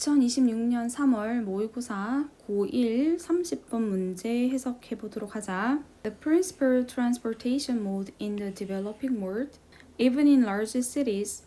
2026년 3월 모의고사 고1 30번 문제 해석해 보도록 하자. The principal transportation mode in the developing world, even in large cities,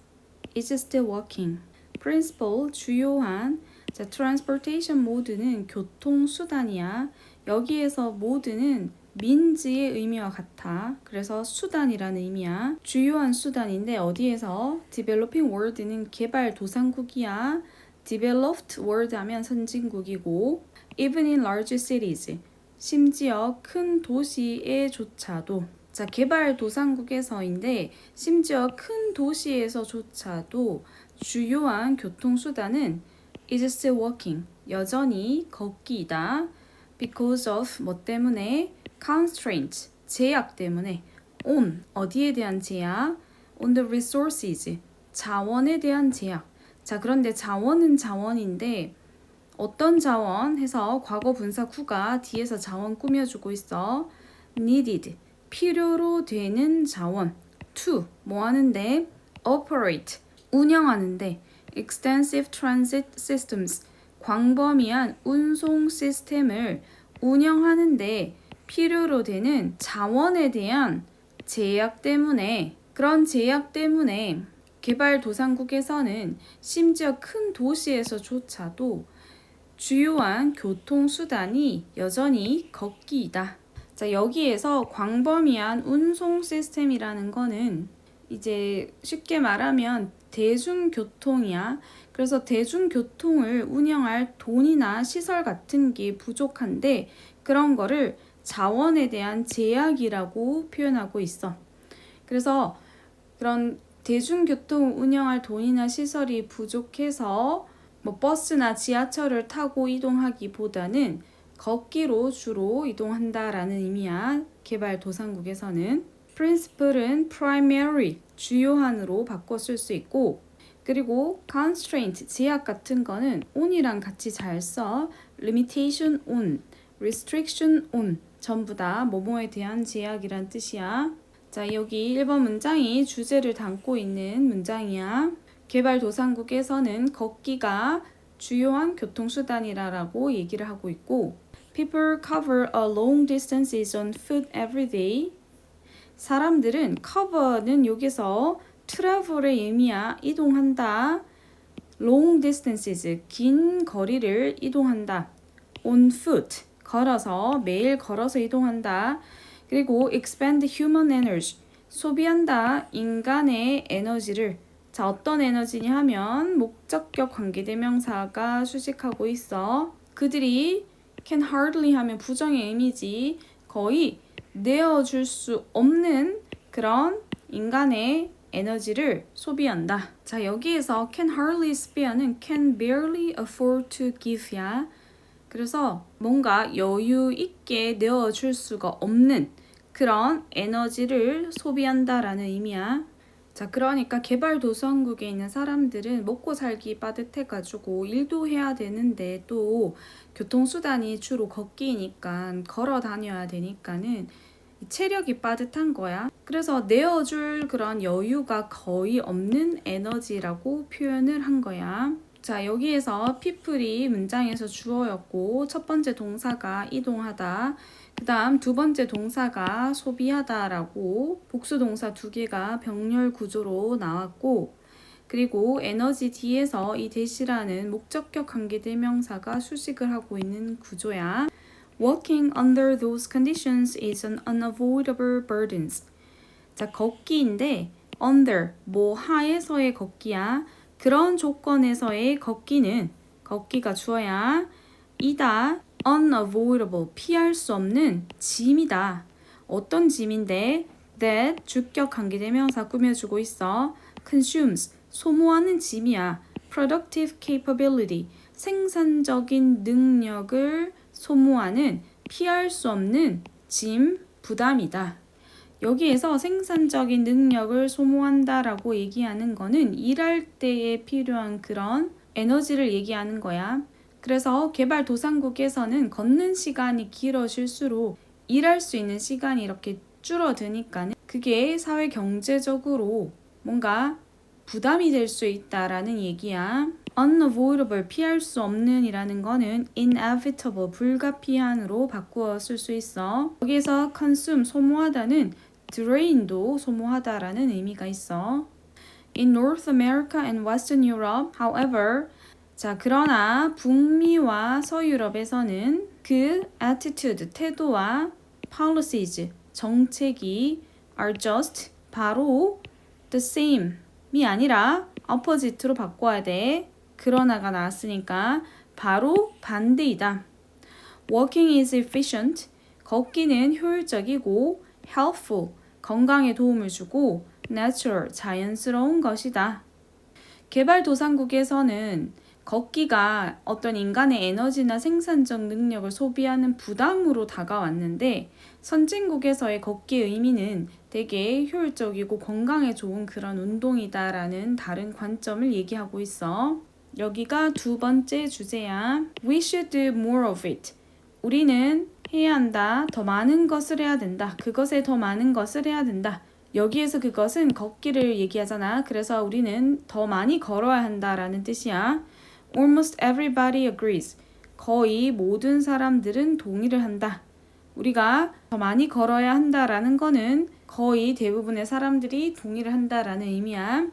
is still walking. principal 주요한 transportation mode는 교통수단이야. 여기에서 mode는 민지의 의미와 같아. 그래서 수단이라는 의미야. 주요한 수단인데 어디에서? developing world는 개발도상국이야. developed world 하면 선진국이고 even in large cities 심지어 큰 도시에조차도 개발도상국에서인데 심지어 큰 도시에서조차도 주요한 교통수단은 is still walking 여전히 걷기이다. because of 뭐 때문에? constraint 제약 때문에 on 어디에 대한 제약? on the resources 자원에 대한 제약. 그런데 자원은 자원인데 어떤 자원 해서 과거 분사 구가 뒤에서 자원 꾸며주고 있어. needed 필요로 되는 자원. to 뭐 하는데? operate 운영하는데. extensive transit systems 광범위한 운송 시스템을 운영하는데 필요로 되는 자원에 대한 제약 때문에 그런 제약 때문에 개발도상국에서는 심지어 큰 도시에서조차도 주요한 교통수단이 여전히 걷기이다. 여기에서 광범위한 운송 시스템이라는 거는 이제 쉽게 말하면 대중교통이야. 그래서 대중교통을 운영할 돈이나 시설 같은 게 부족한데 그런 거를 자원에 대한 제약이라고 표현하고 있어. 그래서 그런 대중교통 운영할 돈이나 시설이 부족해서 뭐 버스나 지하철을 타고 이동하기보다는 걷기로 주로 이동한다라는 의미야. 개발도상국에서는. principal은 primary 주요한으로 바꿔 쓸 수 있고 그리고 constraint 제약 같은 거는 on이랑 같이 잘 써. limitation on, restriction on 전부 다 뭐뭐에 대한 제약이란 뜻이야. 여기 1번 문장이 주제를 담고 있는 문장이야. 개발도상국에서는 걷기가 주요한 교통수단이라고 얘기를 하고 있고 People cover a long distances on foot every day. 사람들은 cover는 여기서 travel의 의미야. 이동한다. long distances 긴 거리를 이동한다. on foot 걸어서 매일 걸어서 이동한다. 그리고 expend human energy 소비한다. 인간의 에너지를. 어떤 에너지냐 하면 목적격 관계대명사가 수식하고 있어. 그들이 can hardly 하면 부정의 의미지. 거의 내어줄 수 없는 그런 인간의 에너지를 소비한다. 여기에서 can hardly spare는 can barely afford to give야. 그래서 뭔가 여유 있게 내어줄 수가 없는 그런 에너지를 소비한다라는 의미야. 그러니까 개발도상국에 있는 사람들은 먹고 살기 빠듯해가지고 일도 해야 되는데 또 교통수단이 주로 걷기니까 걸어 다녀야 되니까는 체력이 빠듯한 거야. 그래서 내어줄 그런 여유가 거의 없는 에너지라고 표현을 한 거야. 여기에서 people이 문장에서 주어였고 첫 번째 동사가 이동하다. 그 다음 두 번째 동사가 소비하다라고 복수동사 두 개가 병렬 구조로 나왔고 그리고 에너지 뒤에서 이 대시라는 목적격 관계대명사가 수식을 하고 있는 구조야. Walking under those conditions is an unavoidable burden. 걷기인데 under 뭐 하에서의 걷기야. 그런 조건에서의 걷기는 걷기가 주어야 이다. unavoidable 피할 수 없는 짐이다. 어떤 짐인데 that 주격 관계대명사 꾸며주고 있어. consumes 소모하는 짐이야. productive capability 생산적인 능력을 소모하는 피할 수 없는 짐, 부담이다. 여기에서 생산적인 능력을 소모한다라고 얘기하는 거는 일할 때에 필요한 그런 에너지를 얘기하는 거야. 그래서 개발도상국에서는 걷는 시간이 길어질수록 일할 수 있는 시간이 이렇게 줄어드니까 그게 사회 경제적으로 뭔가 부담이 될 수 있다라는 얘기야. unavoidable, 피할 수 없는 이라는 거는 inevitable, 불가피한으로 바꾸어 쓸 수 있어. 여기에서 consume, 소모하다는 drain도 소모하다라는 의미가 있어. In North America and Western Europe, however, 자, 그러나 북미와 서유럽에서는 그 attitude, 태도와 policies, 정책이 are just, 바로 the same이 아니라 opposite로 바꿔야 돼. 그러나가 나왔으니까 바로 반대이다. Walking is efficient, 걷기는 효율적이고 helpful, 건강에 도움을 주고 natural, 자연스러운 것이다. 개발도상국에서는 걷기가 어떤 인간의 에너지나 생산적 능력을 소비하는 부담으로 다가왔는데 선진국에서의 걷기의 의미는 되게 효율적이고 건강에 좋은 그런 운동이다라는 다른 관점을 얘기하고 있어. 여기가 두 번째 주제야. We should do more of it. 우리는 해야 한다. 더 많은 것을 해야 된다. 그것에 더 많은 것을 해야 된다. 여기에서 그것은 걷기를 얘기하잖아. 그래서 우리는 더 많이 걸어야 한다라는 뜻이야. Almost everybody agrees. 거의 모든 사람들은 동의를 한다. 우리가 더 많이 걸어야 한다라는 거는 거의 대부분의 사람들이 동의를 한다라는 의미야.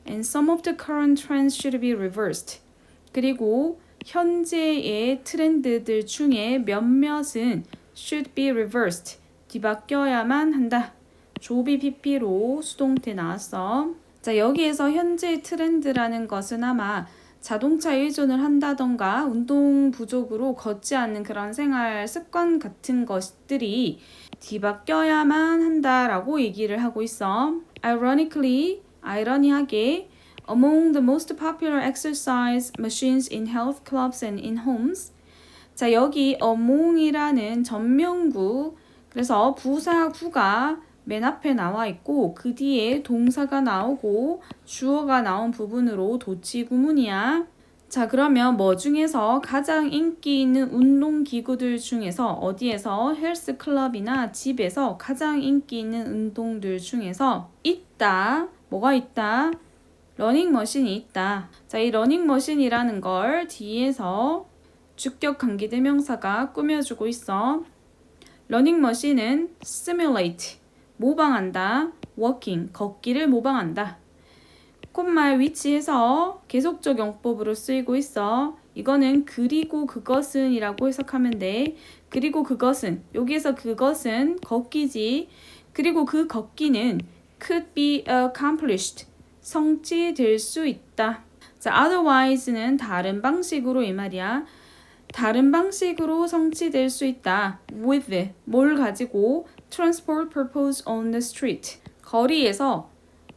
And some of the current trends should be reversed. 그리고 현재의 트렌드들 중에 몇몇은 should be reversed. 뒤바뀌어야만 한다. 조비 PP로 수동태 나왔어. 자, 여기에서 현재 트렌드라는 것은 아마 자동차 의존을 한다던가 운동 부족으로 걷지 않는 그런 생활 습관 같은 것들이 뒤바뀌어야만 한다라고 얘기를 하고 있어. Ironically, 아이러니하게 among the most popular exercise machines in health clubs and in homes. 자, 여기 among이라는 전명구, 그래서 부사구가 맨 앞에 나와 있고 그 뒤에 동사가 나오고 주어가 나온 부분으로 도치 구문이야. 자, 그러면 뭐 중에서 가장 인기 있는 운동기구들 중에서 어디에서 헬스클럽이나 집에서 가장 인기 있는 운동들 중에서 있다. 뭐가 있다? 러닝머신이 있다. 자, 이 러닝머신이라는 걸 뒤에서 주격 관계대명사가 꾸며주고 있어. 러닝머신은 simulate, 모방한다. walking, 걷기를 모방한다. 콧말 위치에서 계속적 용법으로 쓰이고 있어. 이거는 그리고 그것은 이라고 해석하면 돼. 그리고 그것은, 여기에서 그것은 걷기지. 그리고 그 걷기는 could be accomplished, 성취될 수 있다. 자, otherwise는 다른 방식으로 이 말이야. 다른 방식으로 성취될 수 있다. with, 뭘 가지고 transport purpose on the street, 거리에서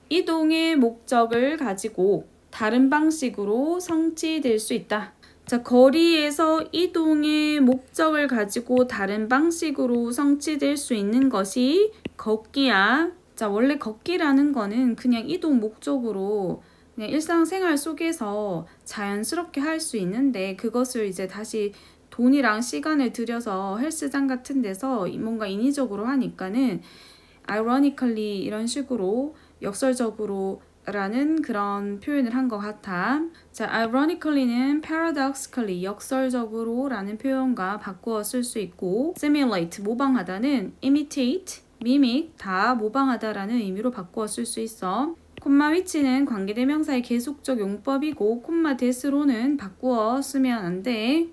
이동의 목적을 가지고 다른 방식으로 성취될 수 있다. 자, 거리에서 이동의 목적을 가지고 다른 방식으로 성취될 수 있는 것이 걷기야. 자, 원래 걷기라는 거는 그냥 이동 목적으로 그냥 일상생활 속에서 자연스럽게 할 수 있는데 그것을 이제 다시 돈이랑 시간을 들여서 헬스장 같은 데서 뭔가 인위적으로 하니까는 ironically 이런 식으로 역설적으로 라는 그런 표현을 한 것 같아. 자, ironically는 paradoxically, 역설적으로 라는 표현과 바꾸어 쓸 수 있고 simulate, 모방하다는 imitate, mimic, 다 모방하다라는 의미로 바꾸어 쓸 수 있어. 콤마 위치는 관계대명사의 계속적 용법이고 콤마 대스로는 바꾸어 쓰면 안 돼.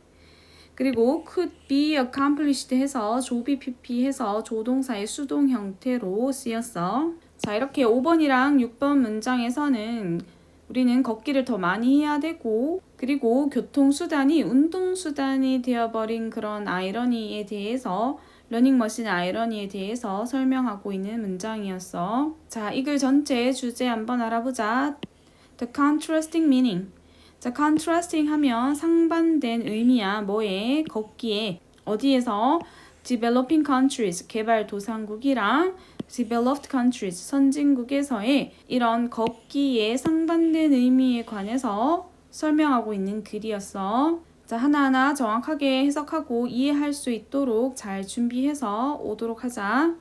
그리고 could be accomplished 해서 조비 PP 해서 조동사의 수동 형태로 쓰였어. 자, 이렇게 5번이랑 6번 문장에서는 우리는 걷기를 더 많이 해야 되고 그리고 교통수단이 운동수단이 되어버린 그런 아이러니에 대해서 러닝머신의 아이러니에 대해서 설명하고 있는 문장이었어. 자, 이 글 전체 주제 한번 알아보자. The contrasting meaning. 자, contrasting 하면 상반된 의미야. 뭐에? 걷기에. 어디에서? Developing countries, 개발도상국이랑 Developed countries, 선진국에서의 이런 걷기에 상반된 의미에 관해서 설명하고 있는 글이었어. 자, 하나하나 정확하게 해석하고 이해할 수 있도록 잘 준비해서 오도록 하자.